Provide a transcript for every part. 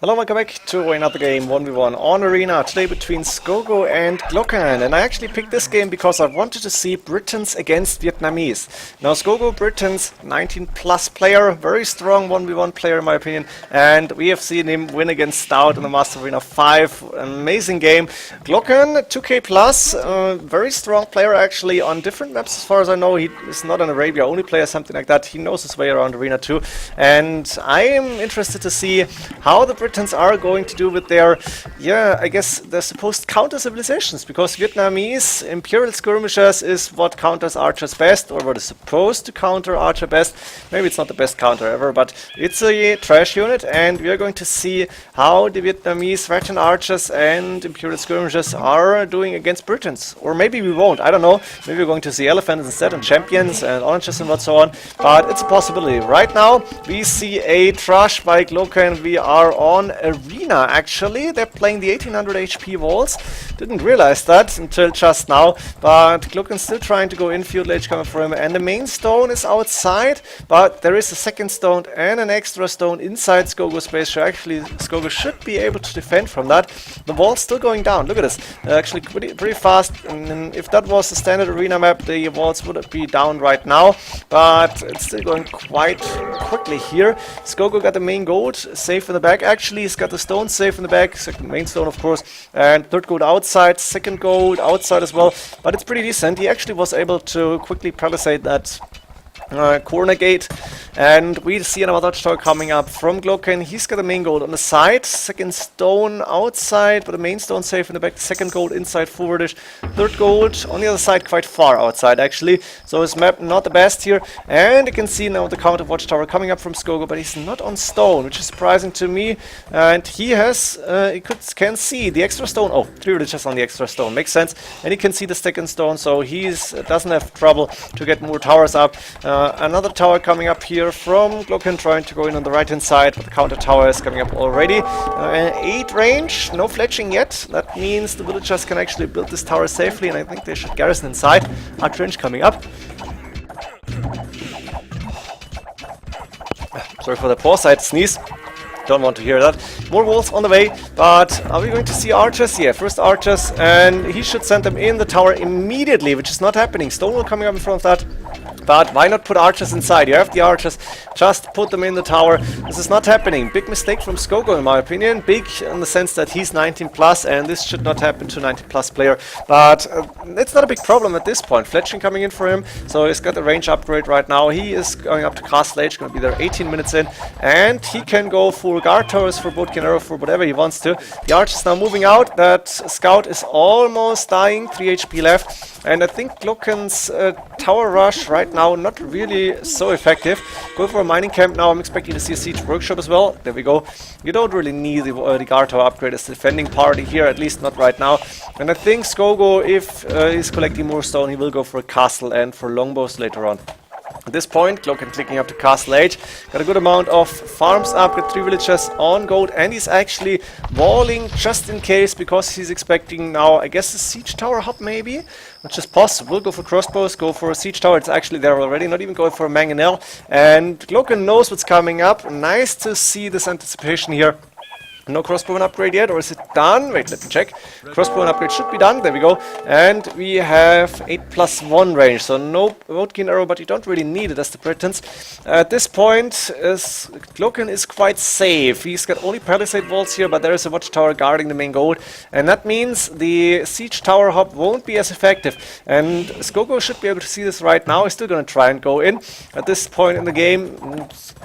Hello, welcome back to another game 1v1 on Arena, today between Scogo and Glokken. And I actually picked this game because I wanted to see Britons against Vietnamese. Now Scogo, Britons, 19 plus player, very strong 1v1 player in my opinion, and we have seen him win against Stout in the Master Arena 5, an amazing game. Glokken, 2k plus, very strong player actually on different maps as far as I know. He is not an Arabia only player, something like that. He knows his way around Arena too, and I am interested to see how the Britons are going to do with their, I guess their supposed counter civilizations, because Vietnamese Imperial skirmishers is what counters archers best, or what is supposed to counter archer best. Maybe it's not the best counter ever, but it's a trash unit, and we are going to see how the Vietnamese veteran archers and Imperial skirmishers are doing against Britons. Or maybe we won't, I don't know. Maybe we're going to see elephants instead, and champions and oranges and what so on, but it's a possibility. Right now we see a trash by Glokken. We are on Arena actually. They're playing the 1800 HP walls. Didn't realize that until just now, but Glokken's still trying to go in, field age coming for him, and the main stone is outside, but there is a second stone and an extra stone inside Scogo's space, so actually Scogo should be able to defend from that. The wall's still going down, look at this, actually pretty fast, and if that was the standard Arena map, the walls would be down right now, but it's still going quite quickly here. Scogo got the main gold safe in the back. Actually, he's got the stone safe in the back, second main stone of course, and third gold outside, second gold outside as well, but it's pretty decent. He actually was able to quickly palisade that corner gate, and we see another tower coming up from Glokken. He's got the main gold on the side, second stone outside, but the main stone safe in the back, second gold inside forwardish, third gold on the other side, quite far outside actually, so his map not the best here. And you can see now the counter watchtower coming up from Scogo, but he's not on stone, which is surprising to me, and he has can see the extra stone. Oh, 3 villages on the extra stone, makes sense, and he can see the second stone, so he's doesn't have trouble to get more towers up. Another tower coming up here from Glokken, trying to go in on the right hand side, but the counter tower is coming up already. 8 range, no fletching yet. That means the villagers can actually build this tower safely, and I think they should garrison inside. Arch range coming up. Sorry for the pause, I had to sneeze. Don't want to hear that. More walls on the way, but are we going to see archers? Yeah, first archers, and he should send them in the tower immediately, which is not happening. Stonewall coming up in front of that. But why not put archers inside? You have the archers, just put them in the tower. This is not happening. Big mistake from Scogo in my opinion. Big in the sense that he's 19 plus, and this should not happen to a 19 plus player. But it's not a big problem at this point. Fletching coming in for him, so he's got the range upgrade right now. He is going up to Castle Age, going to be there 18 minutes in, and he can go for guard towers, for boat arrow, for whatever he wants to. The archer is now moving out. That scout is almost dying, 3 HP left, and I think Glokken's tower rush right now not really so effective. Go for a mining camp now. I'm expecting to see a siege workshop as well. There we go. You don't really need the guard tower upgrade as the defending party here, at least not right now. And I think Scogo, if he's collecting more stone, he will go for a castle and for longbows later on. At this point, Glokken clicking up to Castle Age. Got a good amount of farms up, got 3 villagers on gold, and he's actually walling just in case, because he's expecting now, I guess, a siege tower hub maybe, which is possible. Go for crossbows, go for a siege tower. It's actually there already, not even going for a mangonel. And Glokken knows what's coming up. Nice to see this anticipation here. No crossbow upgrade yet, or is it done? Wait, let me check. Crossbow upgrade should be done. There we go. And we have 8+1 range, so no Boatkin arrow, but you don't really need it as the Britons. At this point, Glokken is quite safe. He's got only palisade walls here, but there is a watchtower guarding the main gold, and that means the siege tower hub won't be as effective. And Scogo should be able to see this right now. He's still going to try and go in. At this point in the game,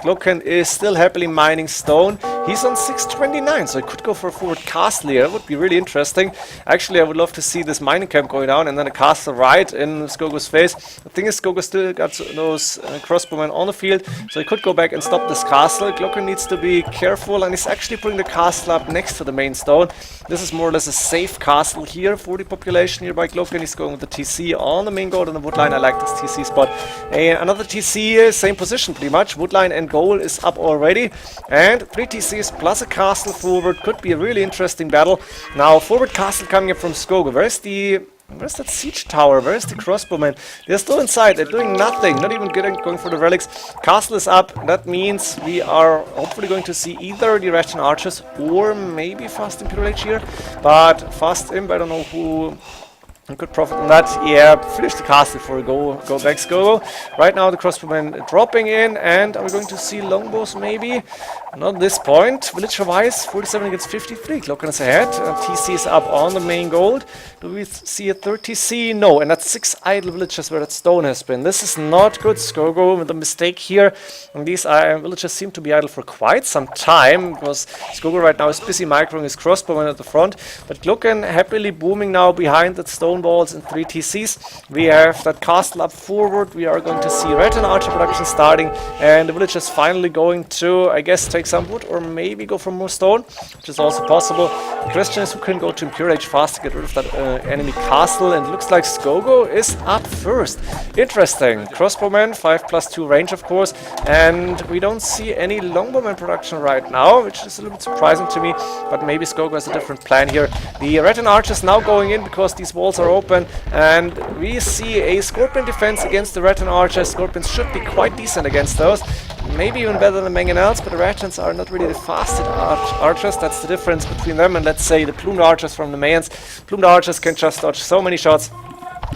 Glokken is still happily mining stone. He's on 629. So I could go for a forward castle here. That would be really interesting. Actually, I would love to see this mining camp going down and then a castle right in Scogo's face. The thing is, Scogo still got those crossbowmen on the field, so he could go back and stop this castle. Glokken needs to be careful, and he's actually putting the castle up next to the main stone. This is more or less a safe castle here for the population here by Glokken. He's going with the TC on the main goal on the woodline. I like this TC spot. Another TC, same position pretty much. Woodline and goal is up already, and 3 TCs plus a castle forward could be a really interesting battle. Now forward castle coming up from Scogo. Where's the Where's that siege tower? Where's the crossbowmen? They're still inside. They're doing nothing. Not even going for the relics. Castle is up. That means we are hopefully going to see either the Russian archers or maybe fast Imperial Age here. But fast imp, I don't know who could profit on that. Yeah, finish the castle before we go back Scogo. Right now the crossbowmen dropping in, and are we going to see longbows maybe? Not at this point. Villager wise, 47 against 53. Glokken is ahead. TC is up on the main gold. Do we see a 3rd TC? No, and that's 6 idle villagers where that stone has been. This is not good. Scogo with a mistake here. And these villagers seem to be idle for quite some time, because Scogo right now is busy microing his crossbowmen at the front. But Glokken happily booming now behind that stone balls and 3 TCs. We have that castle up forward. We are going to see red and archer production starting, and the villagers finally going to, I guess, take some wood or maybe go for more stone, which is also possible. The question is who can go to Imperial Age fast to get rid of that enemy castle, and it looks like Scogo is up first. Interesting. Crossbowman, 5+2 range of course, and we don't see any longbowman production right now, which is a little bit surprising to me, but maybe Scogo has a different plan here. The red and archers now going in because these walls are open, and we see a Scorpion defense against the Red and Archers. Scorpions should be quite decent against those. Maybe even better than Mangonels, but the Ratans are not really the fastest archers. That's the difference between them and, let's say, the Plumed Archers from the Mayans. Plumed Archers can just dodge so many shots.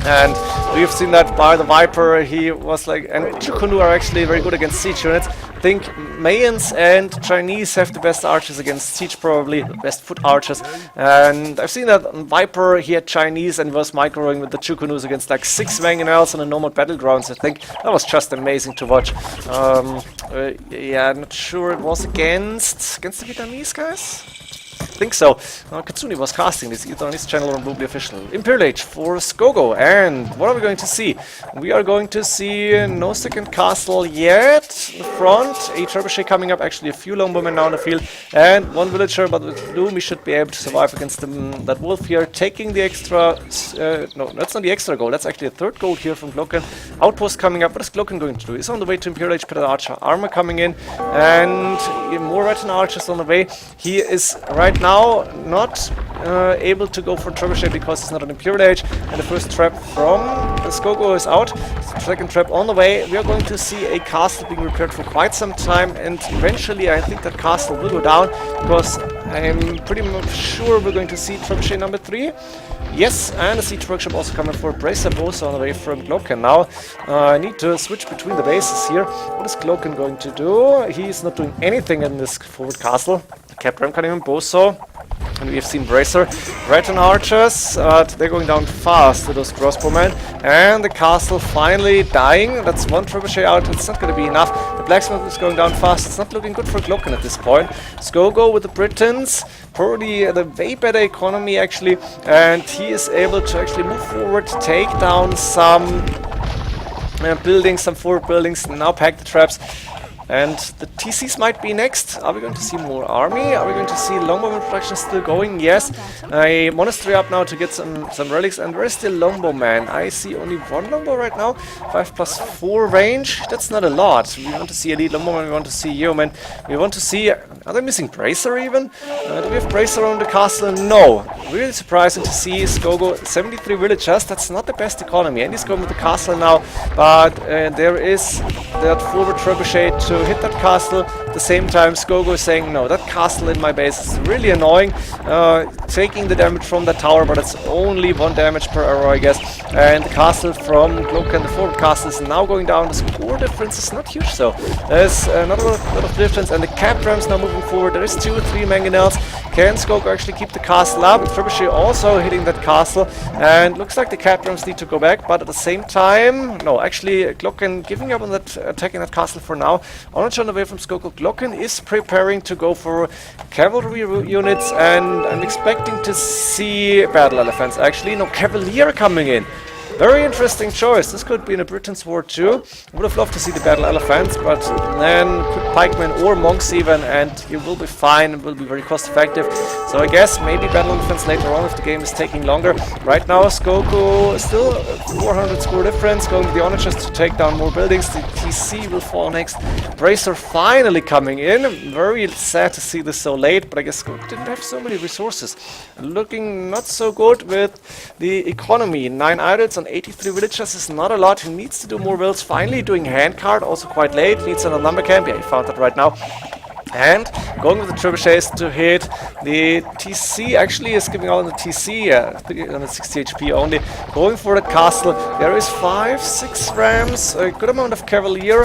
And we've seen that by the Viper. He was like, and Chukunu are actually very good against siege units. I think Mayans and Chinese have the best archers against siege, probably the best foot archers. And I've seen that on Viper. He had Chinese and was microing with the Chukunus against like 6 Mangonels on the normal battlegrounds. I think that was just amazing to watch. Yeah, I'm not sure it was against the Vietnamese guys. I think so. Katsuni was casting this either on his channel or on Bluebly Official. Imperial Age for Scogo, and what are we going to see? We are going to see no second castle yet. The front, a trebuchet coming up, actually a few longbowmen now in the field, and 1 villager, but with Bloom we should be able to survive against that wolf here, taking the extra, no, that's not the extra gold, that's actually a 3rd gold here from Glokken. Outpost coming up. What is Glokken going to do? He's on the way to Imperial Age, Peter Archer armor coming in, and more Red and Archers on the way. He is right now not able to go for trebuchet because he's not an Imperial Age, and the first trap from Scogo is out. Second trap on the way. We are going to see a castle being repaired for quite some time, and eventually I think that castle will go down, because I'm pretty much sure we're going to see trebuchet number 3. Yes, and a siege workshop also coming for Bracer both on the way from Glokken. Now I need to switch between the bases here. What is Glokken going to do? He's not doing anything in this forward castle. Kept Ram cutting him Boso. And we have seen Bracer, Red and Archers, they're going down fast with those crossbowmen, and the castle finally dying. That's 1 trebuchet out, it's not going to be enough. The blacksmith is going down fast, it's not looking good for Glokken at this point. Scogo with the Britons, probably the way better economy actually, and he is able to actually move forward, take down some buildings, some forward buildings, now pack the traps. And the TCs might be next. Are we going to see more army? Are we going to see longbowman production still going? Yes. A monastery up now to get some relics. And where is the longbowman? I see only 1 longbow right now. 5+4 range. That's not a lot. We want to see elite longbowman. We want to see yeoman. We want to see... Are they missing Bracer even? Do we have Bracer on the castle? No. Really surprising to see Scogo 73 villagers. That's not the best economy. And he's going with the castle now. But there is that forward trebuchet to hit that castle. At the same time, Scogo is saying, no, that castle in my base is really annoying. Taking the damage from that tower, but it's only 1 damage per arrow, I guess. And the castle from Glokken, the forward castle, is now going down. The score difference is not huge, so there's not a lot of difference. And the cap rams now moving forward. There is 2 or 3 Mangonels. Can Scogo actually keep the castle up? Trebuchet also hitting that castle. And looks like the cap rams need to go back, but at the same time, no, actually Glokken giving up on that, attacking that castle for now. On the way from Scogo, Glokken is preparing to go for cavalry units, and I'm expecting to see battle elephants. Actually, no, cavalier coming in. Very interesting choice. This could be in a Britain's War too. I would have loved to see the Battle Elephants, but then quick pikemen or monks even, and you will be fine and will be very cost effective. So I guess maybe Battle Elephants later on if the game is taking longer. Right now Scogo still 400 score difference, going to the honor chest to take down more buildings. The TC will fall next. Bracer finally coming in. Very sad to see this so late, but I guess Scogo didn't have so many resources. Looking not so good with the economy. 9 idols on 83 villagers is not a lot. He needs to do more builds. Finally doing handcart, also quite late. Needs another lumber camp. Yeah, he found that right now. And going with the trebuchets to hit the TC. Actually is giving out on the TC, 360 HP only. Going for the castle. There is 5, 6 rams, a good amount of cavalier,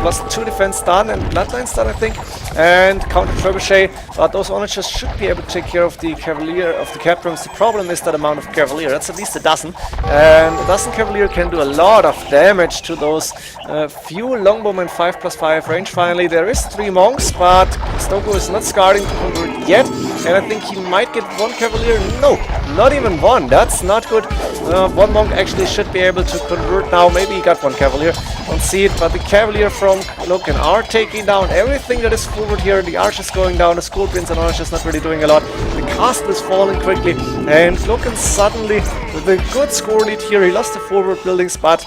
plus 2 defense done and bloodlines done, I think. And counter trebuchet, but those onagers should be able to take care of the cavalier, of the caprons. The problem is that amount of cavalier. That's at least a dozen. And a dozen cavalier can do a lot of damage to those few longbowmen 5+5 range. Finally, there is 3 monks, but Scogo is not starting to convert yet, and I think he might get 1 cavalier. No, not even 1. That's not good. 1 monk actually should be able to convert now. Maybe he got 1 cavalier. Don't see it, but the cavalier from Glokken are taking down everything that is forward here. The arch is going down. The scorpions and archers not really doing a lot. The castle is falling quickly, and Glokken suddenly with a good score lead here. He lost the forward buildings, but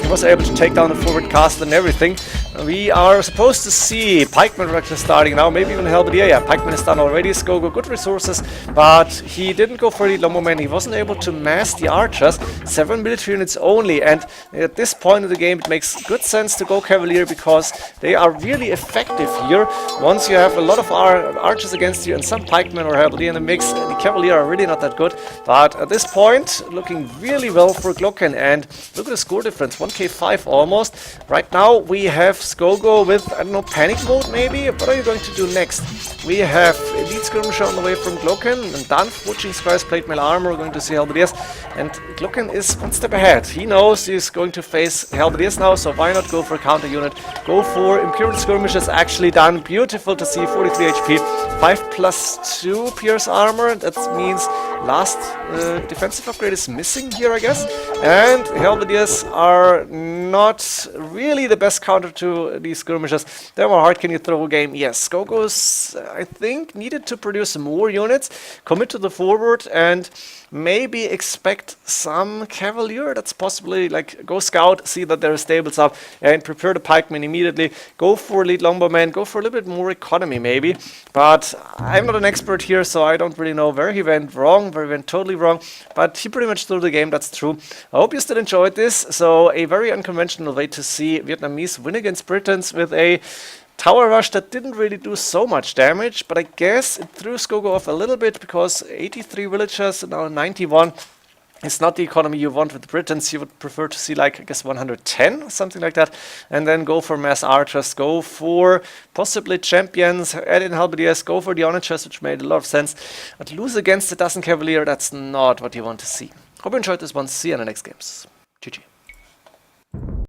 he was able to take down the forward castle and everything. We are supposed to see pikeman direction starting now, maybe even halberdier. Yeah, pikeman is done already. Scogo, good resources, but he didn't go for the longbowman. He wasn't able to mass the archers. 7 military units only, and at this point of the game it makes good sense to go cavalier because they are really effective here. Once you have a lot of archers against you and some pikemen or halberdier in the mix, the cavalier are really not that good. But at this point, looking really well for Glokken, and look at the score difference, 1k5 almost. Right now we have Scogo with, I don't know, panic mode maybe? What are you going to do next? We have Elite Skirmisher on the way from Glokken, and done forging squares, plate mail armor. We're going to see halberdiers, and Glokken is one step ahead. He knows he's going to face halberdiers now, so why not go for a counter unit? Go for Imperial Skirmishers, actually done. Beautiful to see, 43 HP, 5+2 pierce armor. That means last defensive upgrade is missing here, I guess. And halberdiers are not really the best counter to these skirmishers. They're more hard can you throw game. Yes, Scogo's, I think, needed to produce more units, commit to the forward, and maybe expect some cavalier. That's possibly like go scout, see that there are stables up, and prepare the pikemen immediately. Go for lead longbowman, go for a little bit more economy maybe. But I'm not an expert here, so I don't really know where he went wrong, where he went totally wrong. But he pretty much threw the game, that's true. I hope you still enjoyed this. So a very unconventional way to see Vietnamese win against Britons with a tower rush that didn't really do so much damage, but I guess it threw Scogo off a little bit because 83 villagers and now 91 is not the economy you want with the Britons. You would prefer to see like, I guess, 110 or something like that, and then go for mass archers, go for possibly champions, add in halberdiers, go for the honor chest, which made a lot of sense, but lose against a dozen cavalier, that's not what you want to see. Hope you enjoyed this one. See you in the next games. GG.